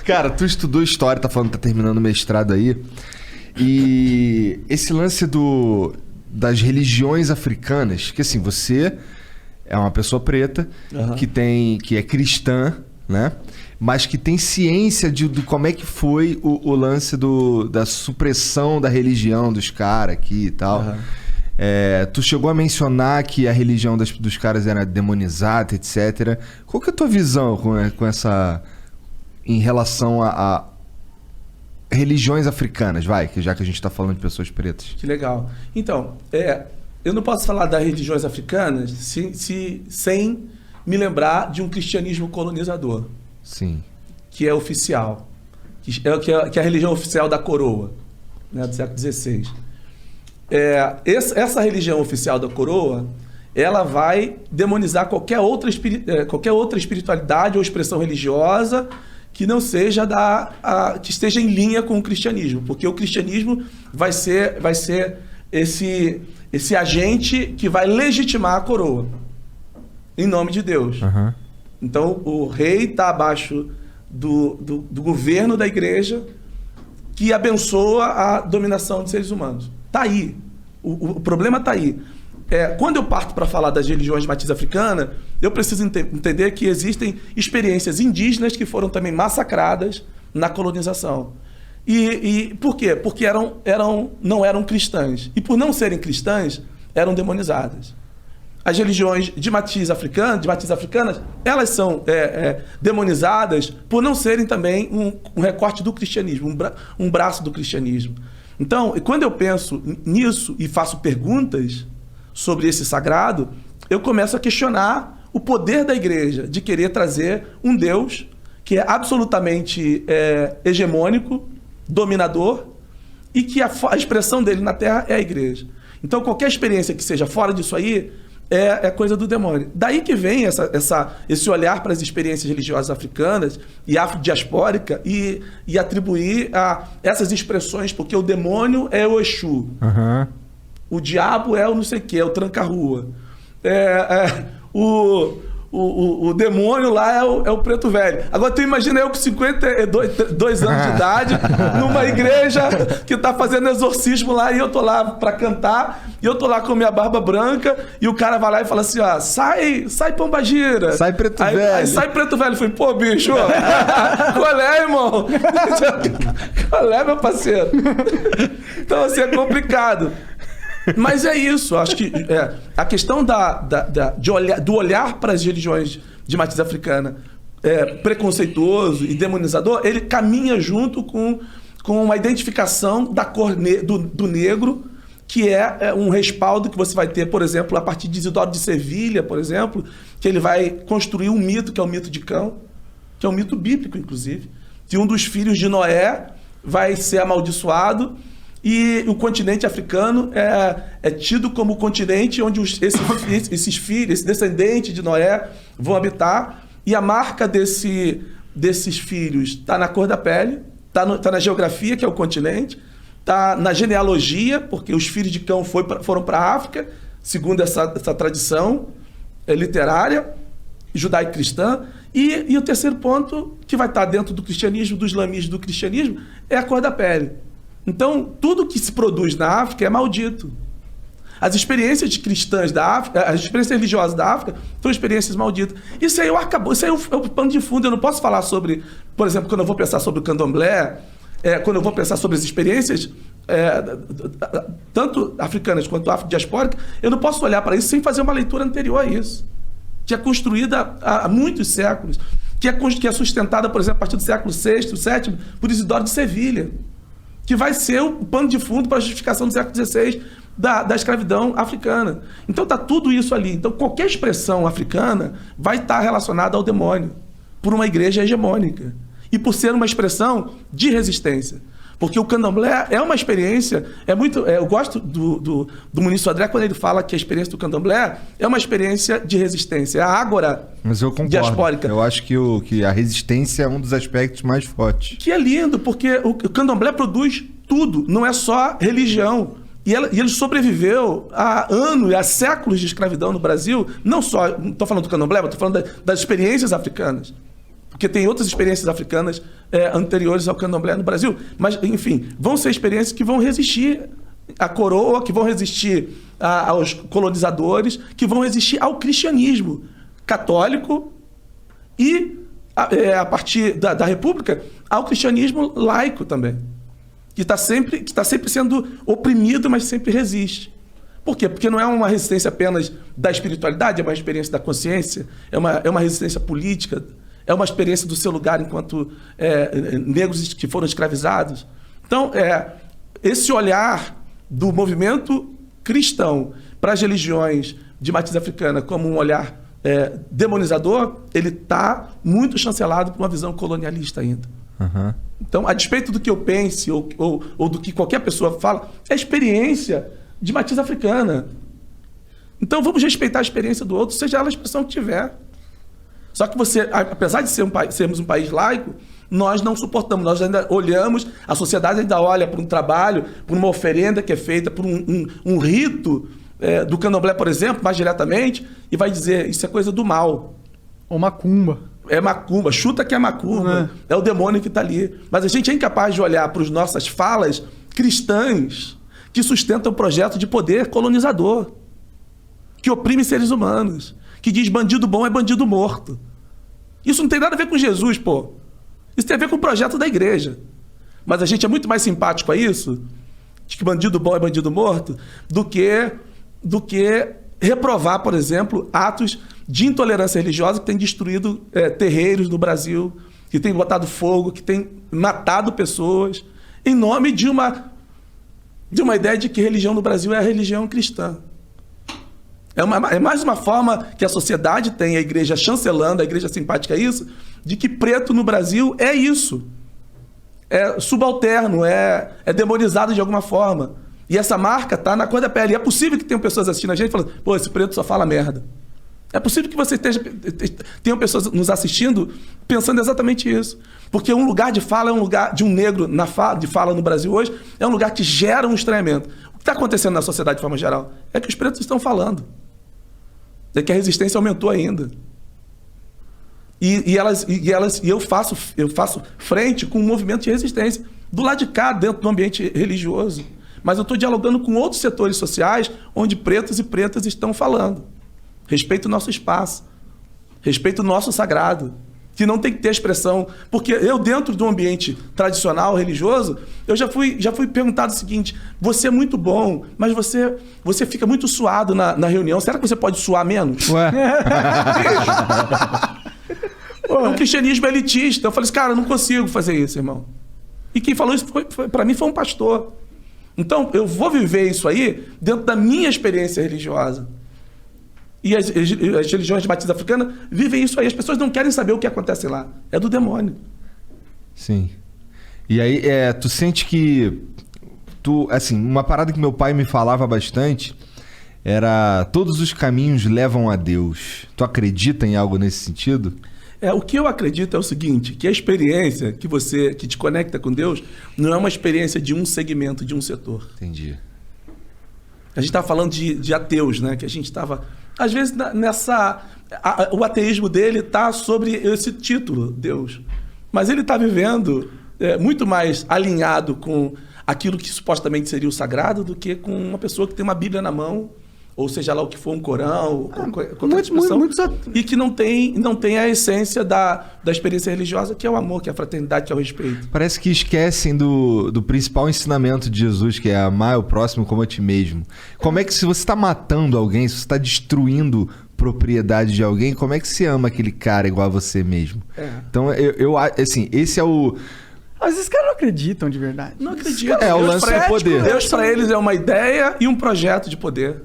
Cara, tu estudou história, tá falando que tá terminando o mestrado aí. E esse lance das religiões africanas, que assim, você é uma pessoa preta, que é cristã, né? Mas que tem ciência de como é que foi o lance da supressão da religião dos caras aqui e tal. Tu chegou a mencionar que a religião dos caras era demonizada, etc. Qual que é a tua visão com essa... em relação a religiões africanas, já que a gente está falando de pessoas pretas? Que legal. Então, eu não posso falar das religiões africanas sem me lembrar de um cristianismo colonizador. Sim. Que é oficial. Que é a religião oficial da coroa, né, do século XVI. Essa religião oficial da coroa, ela vai demonizar qualquer outra espiritualidade ou expressão religiosa que não seja que esteja em linha com o cristianismo, porque o cristianismo vai ser esse agente que vai legitimar a coroa, em nome de Deus. Então, o rei está abaixo do governo da igreja, que abençoa a dominação de seres humanos. Está aí. O problema está aí. Quando eu parto para falar das religiões de matriz africana, eu preciso entender que existem experiências indígenas que foram também massacradas na colonização. E por quê? Porque não eram cristãs. E por não serem cristãs, eram demonizadas. As religiões de matriz africanas, elas são demonizadas por não serem também um recorte do cristianismo, um braço do cristianismo. Então, quando eu penso nisso e faço perguntas sobre esse sagrado, eu começo a questionar o poder da igreja de querer trazer um Deus que é absolutamente hegemônico, dominador, e que a expressão dele na Terra é a igreja. Então, qualquer experiência que seja fora disso aí é coisa do demônio. Daí que vem esse olhar para as experiências religiosas africanas e afrodiaspórica e atribuir a essas expressões, porque o demônio é o Exu. O diabo é o não sei o que, é o tranca-rua. O demônio lá é o preto velho. Agora tu imagina eu com 52 anos de idade, numa igreja que tá fazendo exorcismo lá, e eu tô lá pra cantar, e eu tô lá com minha barba branca, e o cara vai lá e fala assim, ó, sai pombagira. Sai preto velho. Aí sai preto velho. Eu falei, pô, bicho, qual é, irmão? Qual é, meu parceiro? Então, assim, é complicado. Mas é isso, acho que a questão do olhar para as religiões de matriz africana preconceituoso e demonizador, ele caminha junto com uma identificação da cor do negro, que é um respaldo que você vai ter, por exemplo, a partir de Isidoro de Sevilha, por exemplo, que ele vai construir um mito, que é o mito de Cão, que é um mito bíblico, inclusive, que um dos filhos de Noé vai ser amaldiçoado. E o continente africano é tido como o continente onde esses filhos, esse descendente de Noé vão habitar. E a marca desses filhos está na cor da pele, está na geografia, que é o continente, está na genealogia, porque os filhos de Cão foram para a África, segundo essa tradição literária, judaico-cristã. E o terceiro ponto, que vai estar dentro do cristianismo, do islamismo, do cristianismo, é a cor da pele. Então, tudo que se produz na África é maldito. As experiências cristãs da África, as experiências religiosas da África, são experiências malditas. Isso aí é o pano de fundo. Eu não posso falar sobre, por exemplo, quando eu vou pensar sobre o candomblé, quando eu vou pensar sobre as experiências, tanto africanas quanto afrodiaspóricas, eu não posso olhar para isso sem fazer uma leitura anterior a isso, que é construída há muitos séculos, que é sustentada, por exemplo, a partir do século VI, VII, por Isidoro de Sevilha, que vai ser o pano de fundo para a justificação do século XVI da escravidão africana. Então está tudo isso ali. Então qualquer expressão africana vai estar relacionada ao demônio, por uma igreja hegemônica, e por ser uma expressão de resistência. Porque o candomblé é uma experiência, eu gosto do Muniz Sodré quando ele fala que a experiência do candomblé é uma experiência de resistência, é a ágora diaspórica. Mas eu concordo. Eu acho que a resistência é um dos aspectos mais fortes. Que é lindo, porque o candomblé produz tudo, não é só religião. E ele sobreviveu há anos e há séculos de escravidão no Brasil, não estou falando do candomblé, mas estou falando das experiências africanas. porque tem outras experiências africanas anteriores ao candomblé no Brasil. Mas, enfim, vão ser experiências que vão resistir à coroa, que vão resistir aos colonizadores, que vão resistir ao cristianismo católico e, a partir da República, ao cristianismo laico também, que está sempre sendo oprimido, mas sempre resiste. Por quê? Porque não é uma resistência apenas da espiritualidade, é uma experiência da consciência, é uma resistência política, é uma experiência do seu lugar enquanto negros que foram escravizados. Então, esse olhar do movimento cristão para as religiões de matriz africana como um olhar demonizador, ele está muito chancelado por uma visão colonialista ainda. Uhum. Então, a despeito do que eu pense ou do que qualquer pessoa fala, é experiência de matriz africana. Então, vamos respeitar a experiência do outro, seja ela a expressão que tiver. Só que você, apesar de sermos um país laico, nós não suportamos, nós ainda olhamos, a sociedade ainda olha para um trabalho, por uma oferenda que é feita, por um rito do candomblé, por exemplo, mais diretamente, e vai dizer, isso é coisa do mal. Ou macumba. É macumba, chuta que é macumba, é o demônio que está ali. Mas a gente é incapaz de olhar para as nossas falas cristãs que sustentam o projeto de poder colonizador, que oprime seres humanos, que diz bandido bom é bandido morto. Isso não tem nada a ver com Jesus, pô. Isso tem a ver com o projeto da igreja. Mas a gente é muito mais simpático a isso, de que bandido bom é bandido morto, do que reprovar, por exemplo, atos de intolerância religiosa que têm destruído terreiros no Brasil, que têm botado fogo, que têm matado pessoas, em nome de uma ideia de que religião no Brasil é a religião cristã. É mais uma forma que a sociedade tem, a igreja chancelando, a igreja simpática a isso, de que preto no Brasil é isso. É subalterno, é demonizado de alguma forma. E essa marca está na cor da pele. E é possível que tenham pessoas assistindo a gente falando, pô, esse preto só fala merda. É possível que você tenham pessoas nos assistindo pensando exatamente isso. Porque um lugar de fala é um lugar de um negro de fala no Brasil hoje, é um lugar que gera um estranhamento. O que está acontecendo na sociedade de forma geral é que os pretos estão falando. É que a resistência aumentou ainda. E eu faço frente com um movimento de resistência do lado de cá, dentro do ambiente religioso. Mas eu estou dialogando com outros setores sociais onde pretos e pretas estão falando. Respeito o nosso espaço. Respeito o nosso sagrado. Que não tem que ter expressão. Porque eu, dentro de um ambiente tradicional, religioso, eu já fui perguntado o seguinte, você é muito bom, mas você fica muito suado na reunião. Será que você pode suar menos? Ué? O cristianismo é elitista. Eu falei assim, cara, eu não consigo fazer isso, irmão. E quem falou isso, para mim, foi um pastor. Então, eu vou viver isso aí dentro da minha experiência religiosa. E as religiões de matriz africana vivem isso aí. As pessoas não querem saber o que acontece lá. É do demônio. Sim. E aí, tu sente que... assim, uma parada que meu pai me falava bastante era todos os caminhos levam a Deus. Tu acredita em algo nesse sentido? O que eu acredito é o seguinte, que a experiência que te conecta com Deus não é uma experiência de um segmento, de um setor. Entendi. A gente estava falando de ateus, né? Que a gente estava... Às vezes, o ateísmo dele está sobre esse título, Deus. Mas ele está vivendo muito mais alinhado com aquilo que supostamente seria o sagrado do que com uma pessoa que tem uma Bíblia na mão, ou seja lá o que for, um Corão, qualquer expressão, e que não tem a essência da experiência religiosa, que é o amor, que é a fraternidade, que é o respeito. Parece que esquecem do principal ensinamento de Jesus, que é amar o próximo como a ti mesmo. Como é que, se você está matando alguém, se você está destruindo propriedade de alguém, como é que você ama aquele cara igual a você mesmo? Então, eu assim, esse é o... Mas esses caras não acreditam de verdade. Não acreditam. O lance do poder. Deus para eles é uma ideia e um projeto de poder.